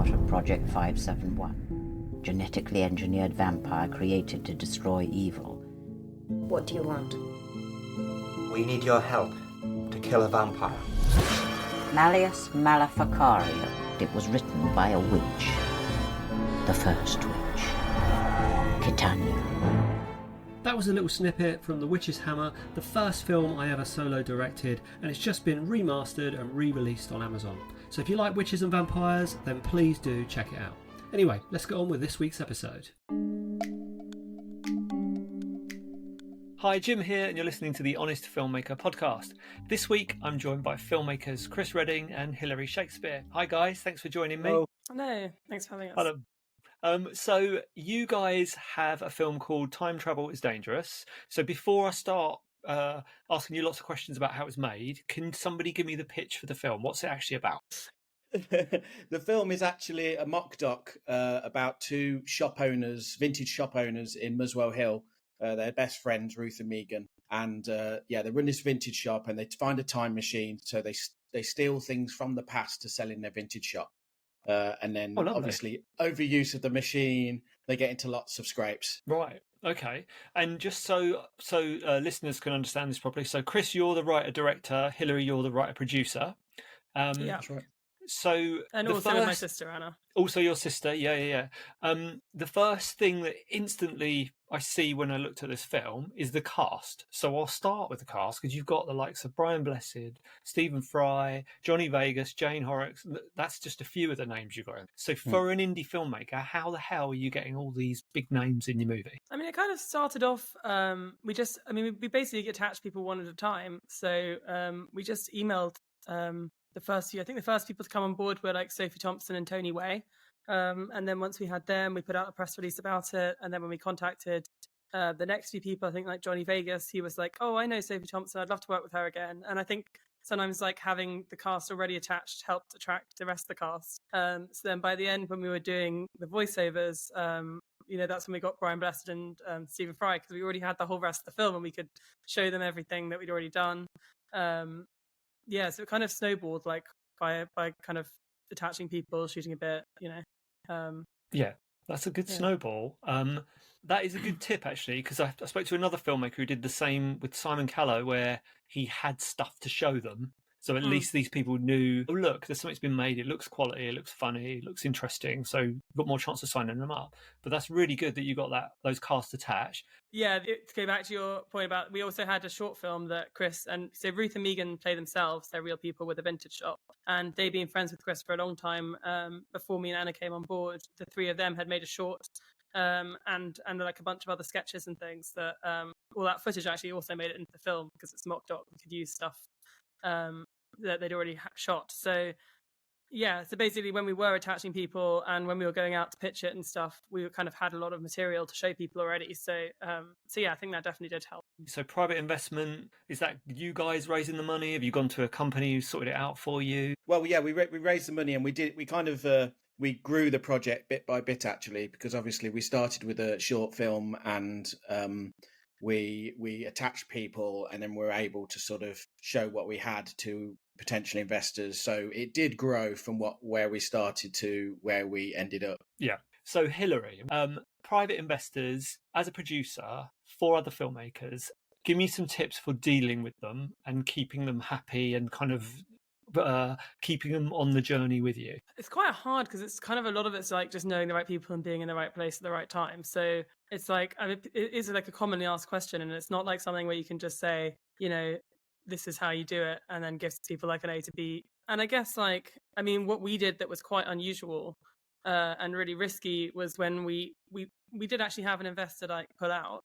part of Project 571, genetically engineered vampire created to destroy evil. What do you want? We need your help to kill a vampire. Malleus Maleficario. It was written by a witch. The first witch. Titania. That was a little snippet from The Witch's Hammer, the first film I ever solo directed, and it's just been remastered and re-released on Amazon. So if you like witches and vampires, then please do check it out. Anyway, let's get on with this week's episode. Hi, Jim here, and you're listening to the Honest Filmmaker podcast. This week, I'm joined by Filmmakers Chris Reading and Hillary Shakespeare. Hi guys, thanks for joining me. Hello, thanks for having us. Hello. So you guys have a film called Time Travel is Dangerous. So before I start asking you lots of questions about how it's made, can somebody give me the pitch for the film? What's it actually about? The film is actually a mock doc about two shop owners, vintage shop owners in Muswell Hill. They're best friends, Ruth and Megan. And they run this vintage shop and they find a time machine. So they steal things from the past to sell in their vintage shop. And then obviously overuse of the machine, they get into lots of scrapes. Right. Okay. And just so listeners can understand this properly. So Chris, you're the writer director. Hillary, you're the writer producer. Yeah, that's right. So and also with my sister Anna. Also your sister, yeah. The first thing that instantly I see when I looked at this film is the cast. So I'll start with the cast because you've got the likes of Brian Blessed, Stephen Fry, Johnny Vegas, Jane Horrocks. That's just a few of the names you've got. So for an indie filmmaker, how the hell are you getting all these big names in your movie? I mean, it kind of started off. We basically attached people one at a time. So we just emailed. The first people to come on board were like Sophie Thompson and Tony Way. And then once we had them, we put out a press release about it. And then when we contacted the next few people, I think like Johnny Vegas, he was like, oh, I know Sophie Thompson. I'd love to work with her again. And I think sometimes like having the cast already attached helped attract the rest of the cast. So then by the end, when we were doing the voiceovers, that's when we got Brian Blessed and Stephen Fry, because we already had the whole rest of the film and we could show them everything that we'd already done. So it kind of snowballed like by kind of attaching people, shooting a bit, Yeah, that's a good snowball. That is a good tip actually, because I spoke to another filmmaker who did the same with Simon Callow, where he had stuff to show them. So at least these people knew, oh, look, there's something's been made. It looks quality. It looks funny. It looks interesting. So you've got more chance of signing them up. But that's really good that you got those cast attached. Yeah, to go back to your point about, we also had a short film that Chris, and so Ruth and Megan play themselves. They're real people with a vintage shop. And they've been friends with Chris for a long time. Before me and Anna came on board, the three of them had made a short and like a bunch of other sketches and things that all that footage actually also made it into the film because it's mock doc. We could use stuff that they'd already shot. So basically when we were attaching people and when we were going out to pitch it and stuff, we kind of had a lot of material to show people already. So I think that definitely did help. So private investment, is that you guys raising the money? Have you gone to a company who sorted it out for you? Well, yeah, we raised the money and we grew the project bit by bit actually, because obviously we started with a short film and we attached people and then we're able to sort of show what we had to potential investors. So it did grow from where we started to where we ended up. Yeah. So Hillary, private investors, as a producer for other filmmakers, give me some tips for dealing with them and keeping them happy and kind of keeping them on the journey with you. It's quite hard because it's kind of a lot of it's like just knowing the right people and being in the right place at the right time. So it's like, it is like a commonly asked question, and it's not like something where you can just say, this is how you do it and then give people like an A to B. And I guess what we did that was quite unusual and really risky was when we did actually have an investor like pull out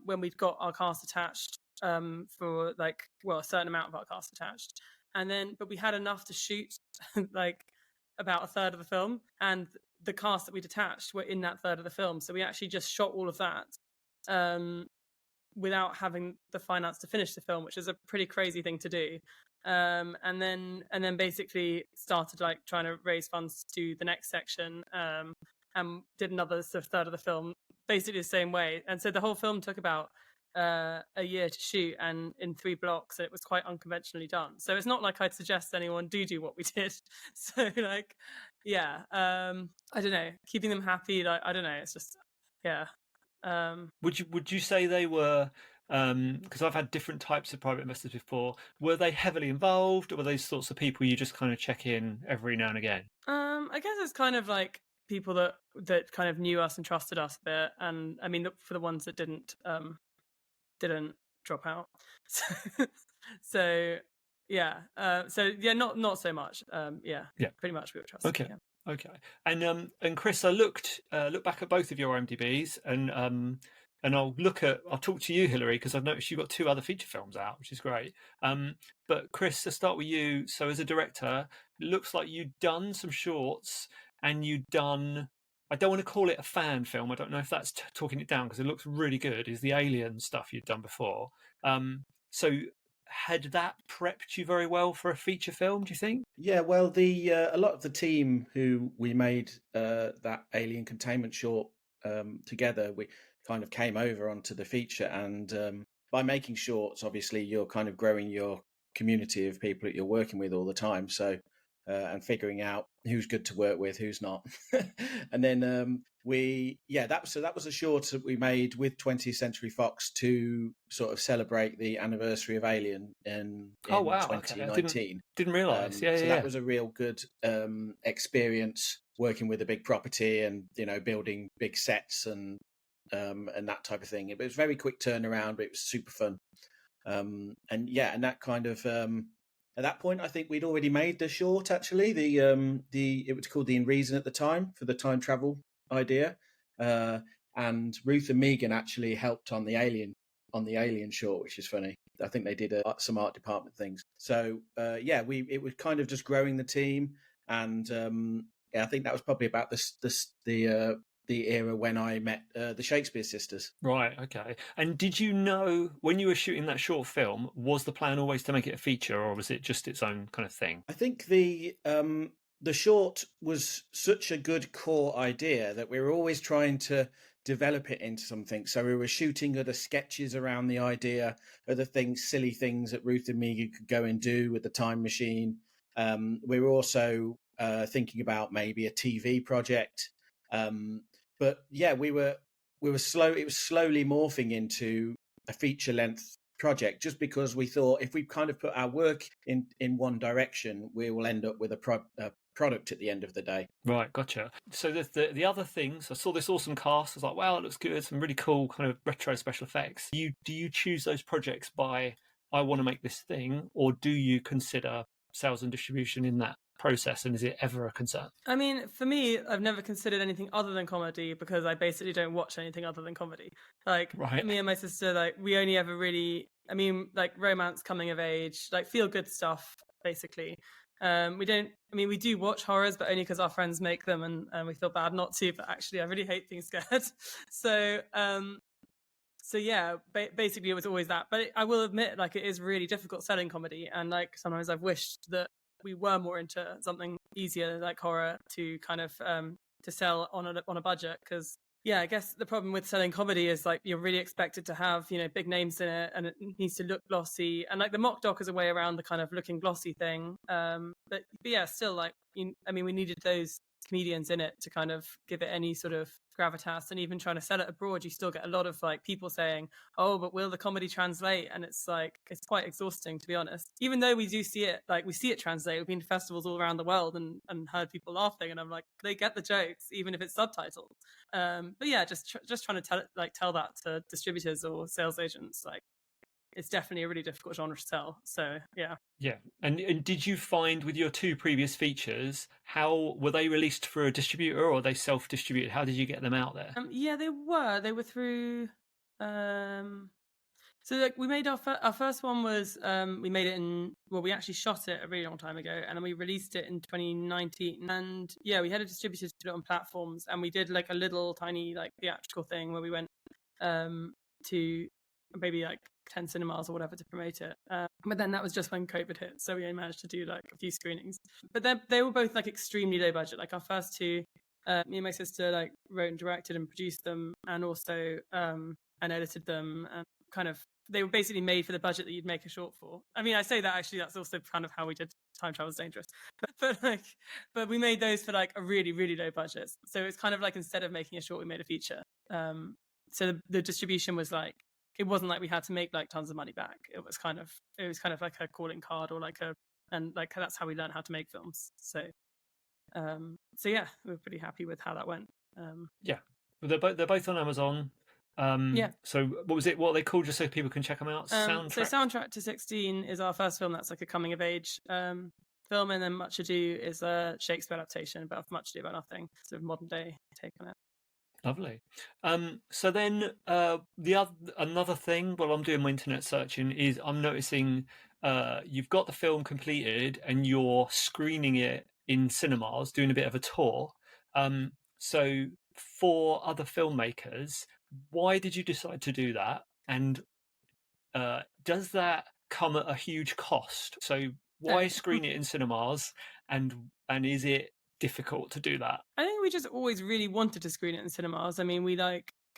when we'd got our cast attached for a certain amount of our cast attached. And then, but we had enough to shoot like about a third of the film, and the cast that we'd attached were in that third of the film. So we actually just shot all of that without having the finance to finish the film, which is a pretty crazy thing to do. And then basically started like trying to raise funds to do the next section, and did another sort of third of the film basically the same way. And so the whole film took about a year to shoot and in 3 blocks, and it was quite unconventionally done. So it's not like I'd suggest anyone do what we did. So yeah, I don't know, keeping them happy. Like, I don't know. It's just, yeah. Would you say they were? Because I've had different types of private investors before. Were they heavily involved, or were they sorts of people you just kind of check in every now and again? I guess it's kind of like people that kind of knew us and trusted us a bit, and I mean, for the ones that didn't drop out. So yeah, not so much. Yeah, pretty much we were trusted. Okay. Yeah. Okay, and Chris, I looked back at both of your IMDb's, and I'll talk to you, Hillary, because I've noticed you've got 2 other feature films out, which is great. But Chris, to start with you, so as a director, it looks like you'd done some shorts, and you'd done, I don't want to call it a fan film, I don't know if that's talking it down, because it looks really good, is the Alien stuff you'd done before. So had that prepped you very well for a feature film, do you think? Yeah, well, a lot of the team who we made that Alien Containment short together, we kind of came over onto the feature, and by making shorts, obviously you're kind of growing your community of people that you're working with all the time. So and figuring out who's good to work with, who's not, and then that was a short that we made with 20th Century Fox to sort of celebrate the anniversary of Alien in 2019. Okay. Didn't realise. That was a real good experience working with a big property and building big sets and that type of thing. It was a very quick turnaround, but it was super fun. And that kind of at that point, I think we'd already made the short. Actually, it was called The In Reason at the time, for the time travel idea. And Ruth and Megan actually helped on the Alien short, which is funny. I think they did some art department things. So it was kind of just growing the team, and I think that was probably about the era when I met the Shakespeare sisters. Right, okay. And did you know, when you were shooting that short film, was the plan always to make it a feature, or was it just its own kind of thing? I think the short was such a good core idea that we were always trying to develop it into something. So we were shooting other sketches around the idea, other things, silly things that Ruth and Megan could go and do with the time machine. We were also thinking about maybe a TV project. But yeah, we were slow. It was slowly morphing into a feature length project, just because we thought if we kind of put our work in one direction, we will end up with a product at the end of the day. Right, gotcha. So the other things, I saw this awesome cast. I was like, wow, it looks good. Some really cool kind of retro special effects. Do you choose those projects by, I want to make this thing, or do you consider sales and distribution in that process, and is it ever a concern? I mean, for me, I've never considered anything other than comedy, because I basically don't watch anything other than comedy. Like, right. Me and my sister, like, we only ever really, I mean, like, romance, coming of age, like, feel good stuff, basically. We do watch horrors, but only because our friends make them, and we feel bad not to, but actually I really hate being scared. So yeah, basically it was always that. But I will admit, like, it is really difficult selling comedy, and like sometimes I've wished that we were more into something easier like horror to kind of to sell on a budget, because yeah, I guess the problem with selling comedy is like you're really expected to have big names in it, and it needs to look glossy, and like the mock doc is a way around the kind of looking glossy thing. But yeah, still, like, we needed those comedians in it to kind of give it any sort of gravitas. And even trying to sell it abroad, you still get a lot of like people saying, oh, but will the comedy translate? And it's like, it's quite exhausting, to be honest. Even though we do see it, like, we see it translate. We've been to festivals all around the world and heard people laughing, and I'm like, they get the jokes even if it's subtitled. But yeah, just trying to tell that to distributors or sales agents, like, it's definitely a really difficult genre to sell. So yeah. And did you find with your 2 previous features, how were they released through a distributor, or are they self-distributed? How did you get them out there? Yeah, they were through so like we made our first one was we made it we actually shot it a really long time ago, and then we released it in 2019, and yeah, we had a distributor to put it on platforms, and we did like a little tiny like theatrical thing where we went to maybe like 10 cinemas or whatever to promote it, but then that was just when COVID hit, so we only managed to do like a few screenings. But they were both like extremely low budget. Like our first 2, me and my sister like wrote and directed and produced them, and also and edited them, and kind of they were basically made for the budget that you'd make a short for. I mean, I say that actually, that's also kind of how we did Time Travel's Dangerous. But we made those for like a really, really low budget. So it's kind of like instead of making a short, we made a feature. So the distribution was like, it wasn't like we had to make like tons of money back. It was kind of like a calling card or and that's how we learned how to make films. So yeah, we were pretty happy with how that went. Yeah, they're both on Amazon. Yeah. So what was it? What are they called? Just so people can check them out. So Soundtrack to 16 is our first film. That's like a coming of age film, and then Much Ado is a Shakespeare adaptation about Much Ado About Nothing, sort of modern day take on it. Lovely. So then another thing while I'm doing my internet searching is I'm noticing you've got the film completed and you're screening it in cinemas, doing a bit of a tour. So for other filmmakers, why did you decide to do that? And does that come at a huge cost? So why screen it in cinemas? And is it difficult to do that? I think we just always really wanted to screen it in cinemas. I mean, we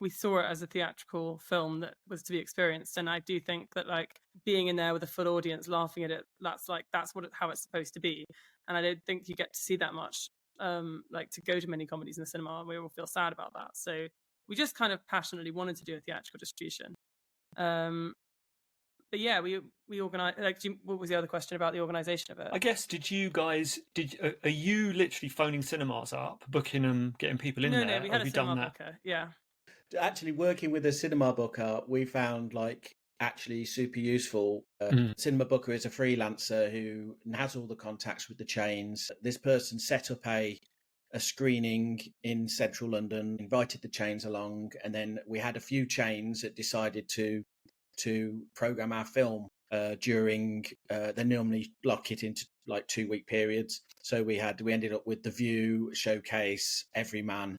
saw it as a theatrical film that was to be experienced, and I do think that like being in there with a full audience laughing at it, that's how it's supposed to be. And I don't think you get to see that much like to go to many comedies in the cinema, and we all feel sad about that. So we just kind of passionately wanted to do a theatrical distribution. But yeah, we organized. Like, what was the other question about the organization of it? I guess are you literally phoning cinemas up, booking them, getting people in there? No, we had a cinema booker. Yeah. Actually, working with a cinema booker, we found like actually super useful. Cinema booker is a freelancer who has all the contacts with the chains. This person set up a screening in central London, invited the chains along, and then we had a few chains that decided to program our film during they normally block it into like 2-week periods. So we ended up with The View, Showcase, Everyman,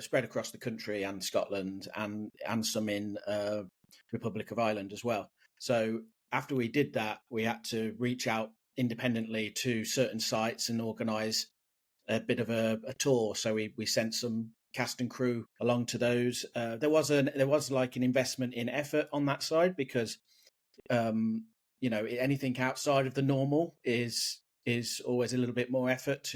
spread across the country and Scotland, and some in Republic of Ireland as well. So after we did that, we had to reach out independently to certain sites and organise a bit of a tour. So we sent some cast and crew along to those. There was like an investment in effort on that side because anything outside of the normal is always a little bit more effort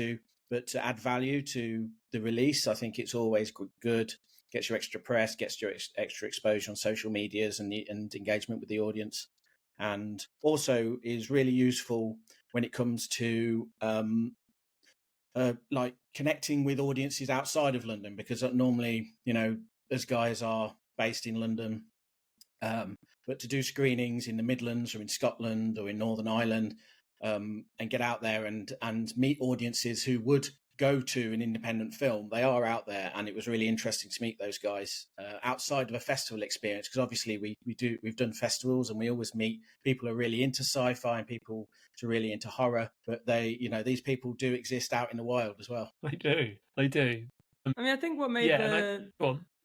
but to add value to the release, I think it's always good. Gets you extra press, gets you extra exposure on social medias and engagement with the audience, and also is really useful when it comes to like connecting with audiences outside of London, because normally, as guys are based in London, but to do screenings in the Midlands or in Scotland or in Northern Ireland, and get out there and meet audiences who would go to an independent film, they are out there, and it was really interesting to meet those guys outside of a festival experience, because obviously we've done festivals and we always meet people who are really into sci-fi and people who are really into horror, but these people do exist out in the wild as well. They do. I mean, I think what made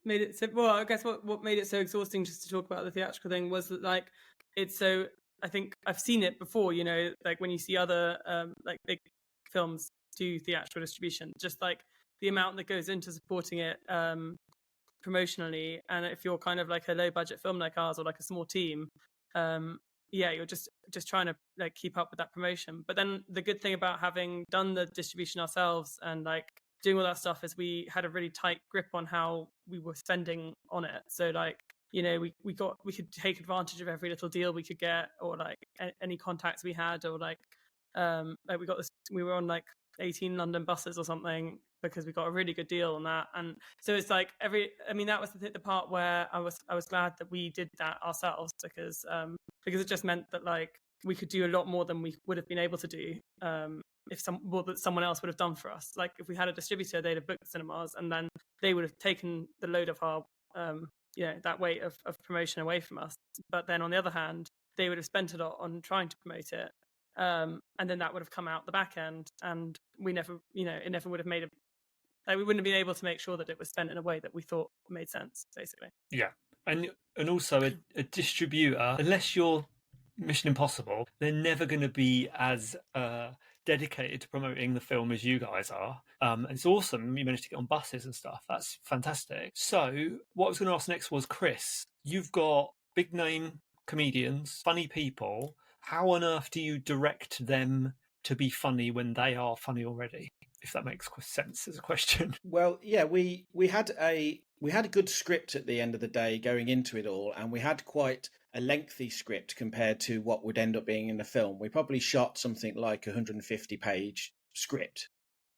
made it so well. I guess what made it so exhausting, just to talk about the theatrical thing, was that like it's so. I think I've seen it before. Like when you see other like big films do theatrical distribution, just like the amount that goes into supporting it promotionally, and if you're kind of like a low budget film like ours or like a small team, you're just trying to like keep up with that promotion. But then the good thing about having done the distribution ourselves and like doing all that stuff is we had a really tight grip on how we were spending on it. So like we could take advantage of every little deal we could get, or like any contacts we had, or like we got this. We were on like 18 London buses or something because we got a really good deal on that. And so it's like that was the part where I was glad that we did that ourselves, because it just meant that like we could do a lot more than we would have been able to do that someone else would have done for us. Like if we had a distributor, they'd have booked cinemas and then they would have taken the load of our that weight of promotion away from us. But then on the other hand, they would have spent a lot on trying to promote it. And then that would have come out the back end, and we never, it never would have made we wouldn't have been able to make sure that it was spent in a way that we thought made sense, basically. Yeah. And also a distributor, unless you're Mission Impossible, they're never going to be as dedicated to promoting the film as you guys are. It's awesome you managed to get on buses and stuff. That's fantastic. So what I was going to ask next was, Chris, you've got big name comedians, funny people. How on earth do you direct them to be funny when they are funny already? If that makes sense as a question. Well, yeah, we had a good script at the end of the day going into it all, and we had quite a lengthy script compared to what would end up being in the film. We probably shot something like a 150-page script,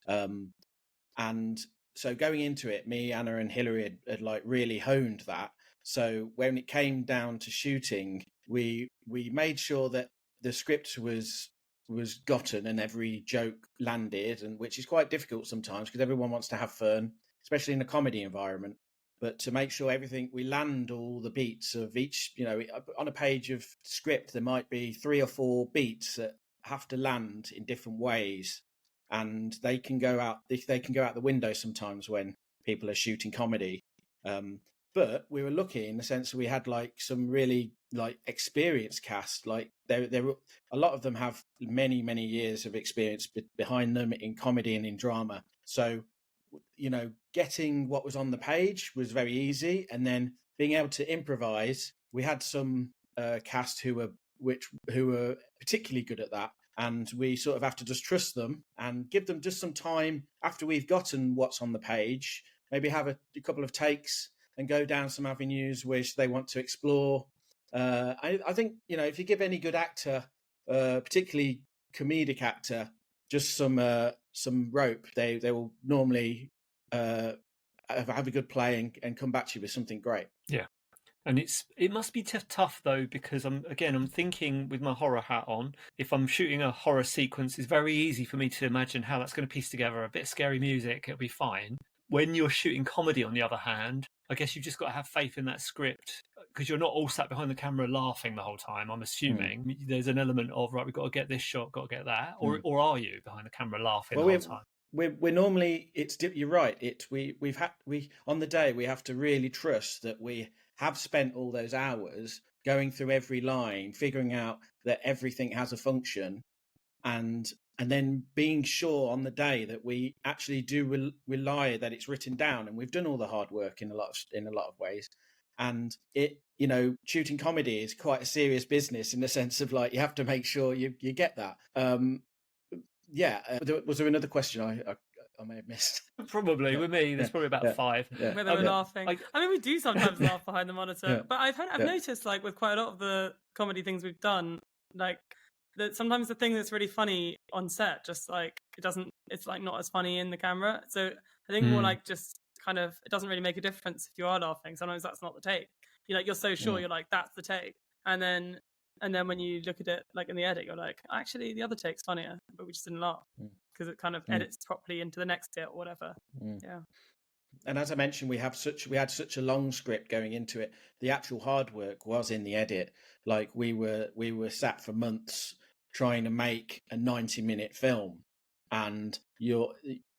and so going into it, me, Anna, and Hillary had like really honed that. So when it came down to shooting, we made sure that the script was gotten and every joke landed, and which is quite difficult sometimes because everyone wants to have fun, especially in a comedy environment. But to make sure we land all the beats of each, on a page of script, there might be 3 or 4 beats that have to land in different ways, and they can go out the window sometimes when people are shooting comedy. But we were lucky in the sense that we had like some really like experienced cast. Like a lot of them have many, many years of experience behind them in comedy and in drama. So, getting what was on the page was very easy. And then being able to improvise, we had some cast who were particularly good at that. And we sort of have to just trust them and give them just some time after we've gotten what's on the page, maybe have a couple of takes and go down some avenues which they want to explore. I think, if you give any good actor, particularly comedic actor, just some rope, they will normally have a good play and come back to you with something great. Yeah. And it must be tough though, because I'm thinking with my horror hat on, if I'm shooting a horror sequence, it's very easy for me to imagine how that's going to piece together a bit of scary music. It'll be fine. When you're shooting comedy, on the other hand, I guess you've just got to have faith in that script, because you're not all sat behind the camera laughing the whole time. I'm assuming there's an element of, right, we've got to get this shot, got to get that, or are you behind the camera laughing the whole time? We're normally, you're right. We on the day we have to really trust that we have spent all those hours going through every line, figuring out that everything has a function, and then being sure on the day that we actually do rely that it's written down, and we've done all the hard work in a lot of ways. And shooting comedy is quite a serious business in the sense of like you have to make sure you get that. Was there another question I may have missed? Probably with me, there's probably about 5. Yeah. Where they were laughing. I mean, we do sometimes laugh behind the monitor, but I've noticed, like with quite a lot of the comedy things we've done, like that sometimes the thing that's really funny on set, just like it's like not as funny in the camera. So I think more like just kind of, it doesn't really make a difference if you are laughing. Sometimes that's not the take. You're so sure, you're like, that's the take. And then when you look at it like in the edit, you're like, actually the other take's funnier, but we just didn't laugh because it kind of edits properly into the next bit or whatever. Yeah. And as I mentioned, we had such a long script going into it. The actual hard work was in the edit. Like we were sat for months trying to make a 90-minute film, and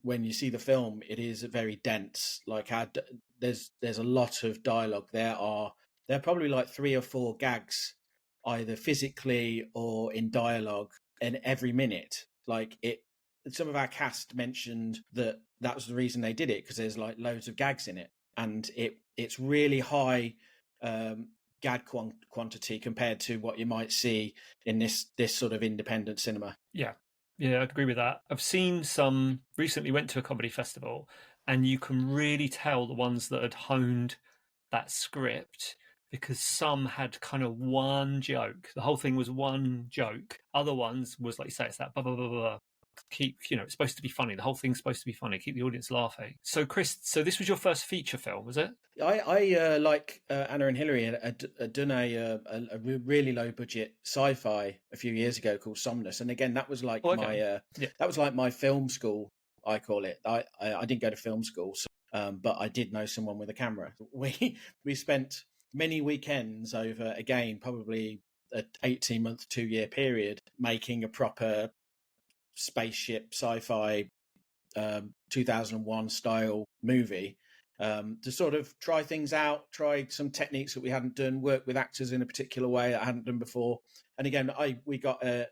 when you see the film, it is very dense. Like there's a lot of dialogue. There are probably like 3 or 4 gags, either physically or in dialogue, in every minute. Like some of our cast mentioned that was the reason they did it, because there's like loads of gags in it, and it's really high gag quantity compared to what you might see in this sort of independent cinema. Yeah, I agree with that. I've seen some recently, went to a comedy festival, and you can really tell the ones that had honed that script, because some had kind of one joke. The whole thing was one joke. Other ones was, like you say, it's that blah, blah, blah, blah. Keep, it's supposed to be funny. The whole thing's supposed to be funny. Keep the audience laughing. So, Chris, this was your first feature film, was it? I like Anna and Hillary, had done a really low budget sci-fi a few years ago called Somnus, and again that was like that was like my film school. I call it. I didn't go to film school, but I did know someone with a camera. We spent many weekends over, again, probably an 18-month, 2-year period, making a proper spaceship sci-fi 2001 style movie, to sort of try things out, try some techniques that we hadn't done, work with actors in a particular way that I hadn't done before. And again, I got a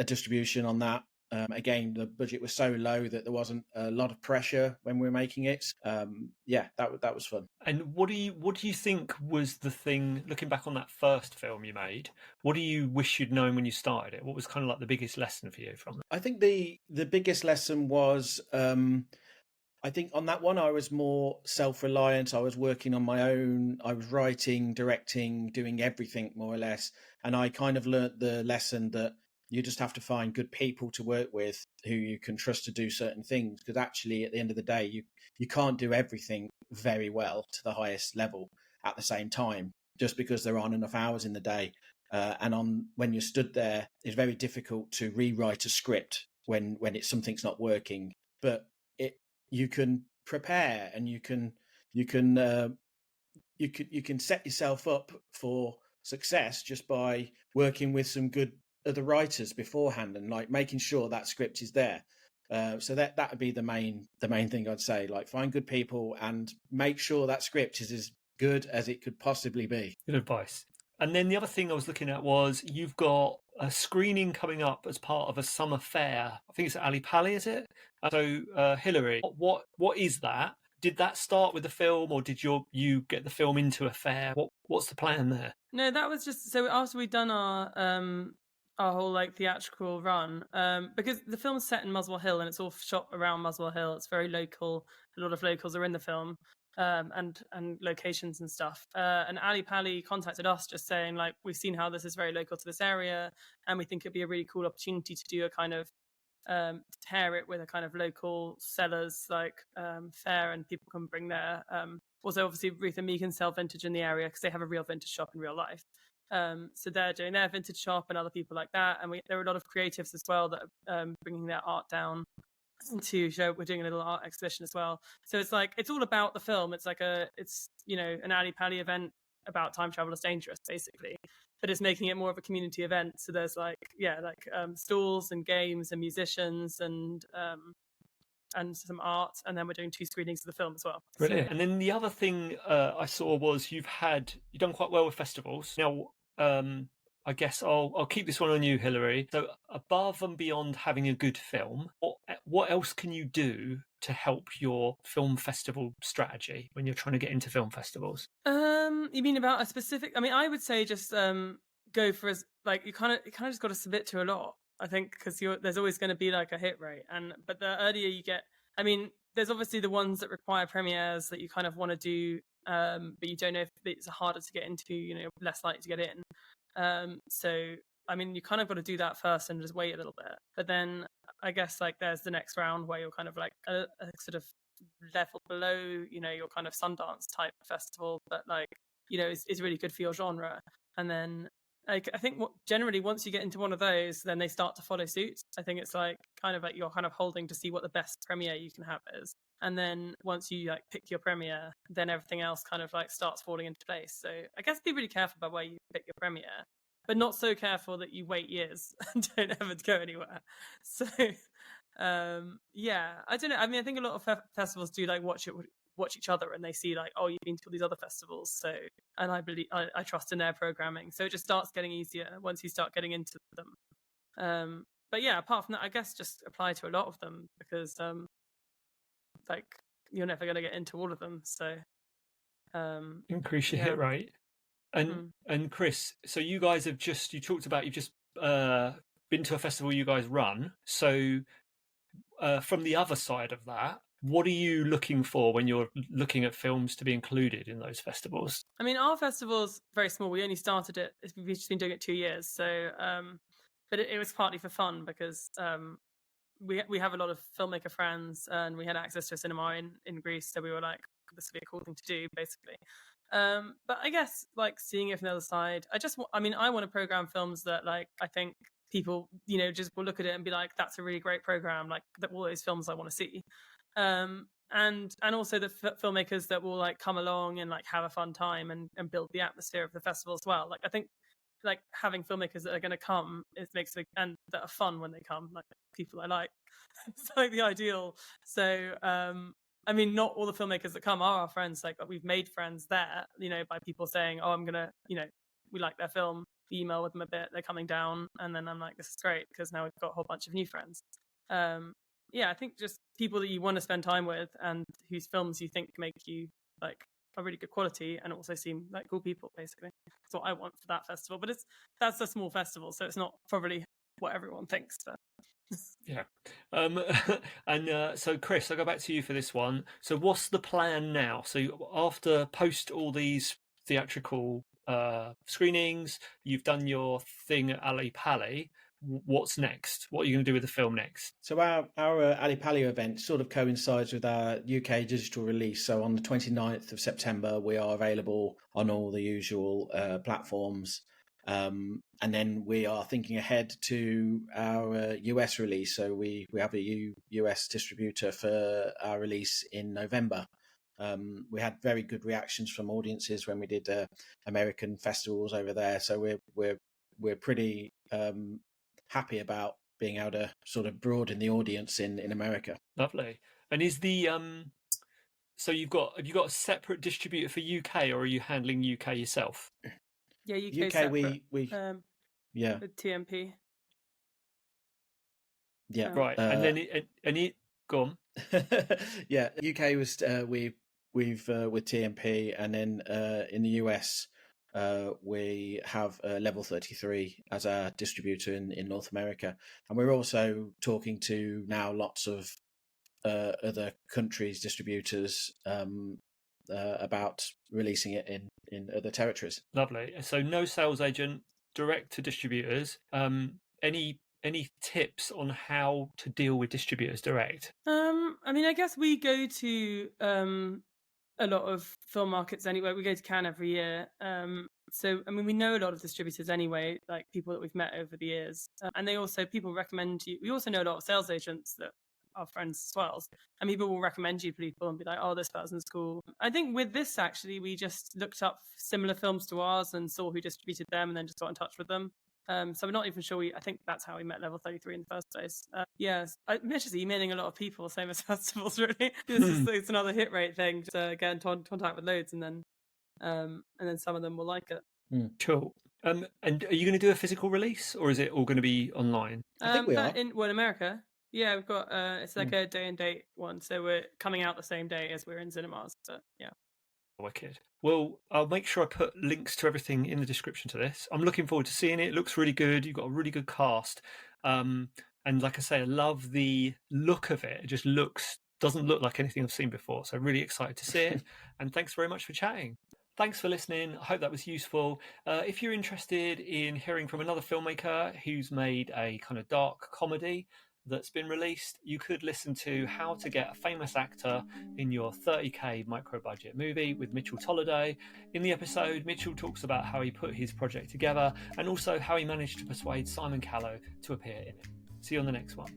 distribution on that, Again, the budget was so low that there wasn't a lot of pressure when we were making it. That was fun. And what do you think was the thing, looking back on that first film you made, what do you wish you'd known when you started it? What was kind of like the biggest lesson for you from it? I think the biggest lesson was, I think on that one I was more self-reliant. I was working on my own. I was writing, directing, doing everything more or less. And I kind of learnt the lesson that you just have to find good people to work with who you can trust to do certain things. Because actually, at the end of the day, you can't do everything very well to the highest level at the same time, just because there aren't enough hours in the day. When you're stood there, it's very difficult to rewrite a script when something's not working. But you can prepare, and you can set yourself up for success just by working with some good other writers beforehand, and like making sure that script is there. So that would be the main thing I'd say. Like, find good people and make sure that script is as good as it could possibly be. Good advice. And then the other thing I was looking at was you've got a screening coming up as part of a summer fair. I think it's at Ali Pali, is it? So, Hillary, what is that? Did that start with the film, or did you get the film into a fair? What's the plan there? No, that was just so after we'd done our whole like theatrical run, because the film's set in Muswell Hill and it's all shot around Muswell Hill. It's very local. A lot of locals are in the film, and locations and stuff. And Ali Pali contacted us just saying, like, we've seen how this is very local to this area, and we think it'd be a really cool opportunity to do a kind of pair it with a kind of local sellers like fair, and people can bring their also obviously Ruth and Megan sell vintage in the area because they have a real vintage shop in real life. So they're doing their vintage shop and other people like that, and there are a lot of creatives as well that are bringing their art down to show. We're doing a little art exhibition as well, so it's like it's all about the film. It's like an Ali Pali event about time travel is dangerous basically, but it's making it more of a community event. So there's stalls and games and musicians and some art, and then we're doing 2 screenings of the film as well. Brilliant. So, and then the other thing I saw was you've done quite well with festivals. Now, I guess I'll keep this one on you, Hillary. So above and beyond having a good film, what else can you do to help your film festival strategy when you're trying to get into film festivals? You mean about a specific? I mean, I would say just go for you kind of just got to submit to a lot. I think because there's always going to be like a hit rate, but the earlier you get, I mean, there's obviously the ones that require premieres that you kind of want to do, but you don't know if it's harder to get into, less likely to get in. So I mean, you kind of got to do that first and just wait a little bit. But then I guess like there's the next round where you're kind of like a sort of level below, your kind of Sundance type festival, but like, is really good for your genre. And then I think generally once you get into one of those, then they start to follow suit. I think it's like kind of like you're kind of holding to see what the best premiere you can have is. And then once you like pick your premiere, then everything else kind of like starts falling into place. So I guess be really careful about where you pick your premiere, but not so careful that you wait years and don't ever go anywhere. So I don't know. I mean, I think a lot of festivals do like watch each other, and they see like, oh, you've been to all these other festivals, so, and I trust in their programming, so it just starts getting easier once you start getting into them. But yeah, apart from that, I guess just apply to a lot of them, because like you're never going to get into all of them, so increase your hit rate. And Chris, so you guys have you talked about you've just been to a festival you guys run, so from the other side of that, what are you looking for when you're looking at films to be included in those festivals? I mean, our festival's very small. We only started it, we've just been doing it 2 years. So, but it was partly for fun because we have a lot of filmmaker friends, and we had access to a cinema in Greece. So we were like, this would be a cool thing to do, basically. But I guess like seeing it from the other side, I want to program films that like, I think people, just will look at it and be like, that's a really great program. Like all those films I want to see. And also the filmmakers that will like come along and like have a fun time and build the atmosphere of the festival as well. Like I think like having filmmakers that are going to come, it makes it, and that are fun when they come, like people I like. It's like the ideal. So I mean, not all the filmmakers that come are our friends. Like we've made friends there, by people saying, oh, I'm gonna, we like their film, email with them a bit. They're coming down, and then I'm like, this is great because now we've got a whole bunch of new friends. I think just people that you want to spend time with and whose films you think make you like a really good quality and also seem like cool people. Basically, that's what I want for that festival. But that's a small festival, so it's not probably what everyone thinks. But yeah. So Chris, I'll go back to you for this one. So what's the plan now? So after post all these theatrical screenings, you've done your thing at Ali Pali. What's next? What are you going to do with the film next? So our Ali Pali event sort of coincides with our UK digital release. So on the 29th of September, we are available on all the usual platforms. And then we are thinking ahead to our US release. So we have a US distributor for our release in November. We had very good reactions from audiences when we did American festivals over there. So we're pretty happy about being able to sort of broaden the audience in America. Lovely. And is the so have you got a separate distributor for UK, or are you handling UK yourself? yeah, UK separate, we yeah with TMP. yeah Right. And then go on. yeah, UK was we've with TMP, and then in the US we have Level 33 as our distributor in North America, and we're also talking to now lots of other countries' distributors about releasing it in other territories. Lovely. So no sales agent, direct to distributors. Any tips on how to deal with distributors direct? I mean, I guess we go to a lot of film markets anyway. We go to Cannes every year. So, I mean, we know a lot of distributors anyway, like people that we've met over the years. And people recommend you. We also know a lot of sales agents that are friends as well. And people will recommend you to people and be like, oh, this person's cool. I think with this, actually, we just looked up similar films to ours and saw who distributed them and then just got in touch with them. So we're not even sure. I think that's how we met Level 33 in the first place. Yes, I'm just emailing a lot of people, same as festivals. Really, it's another hit rate thing. Just get in contact with loads, and then some of them will like it. Cool. And are you going to do a physical release, or is it all going to be online? I think we are. In America, yeah, we've got it's like a day and date one, so we're coming out the same day as we're in cinemas. But yeah. Wicked. Well, I'll make sure I put links to everything in the description to this. I'm looking forward to seeing it. It looks really good. You've got a really good cast. And like I say, I love the look of it. It just doesn't look like anything I've seen before. So really excited to see it. And thanks very much for chatting. Thanks for listening. I hope that was useful. If you're interested in hearing from another filmmaker who's made a kind of dark comedy that's been released, you could listen to How to Get a Famous Actor in Your 30k Micro-Budget Movie with Mitchell Tolliday. In the episode, Mitchell talks about how he put his project together and also how he managed to persuade Simon Callow to appear in it. See you on the next one.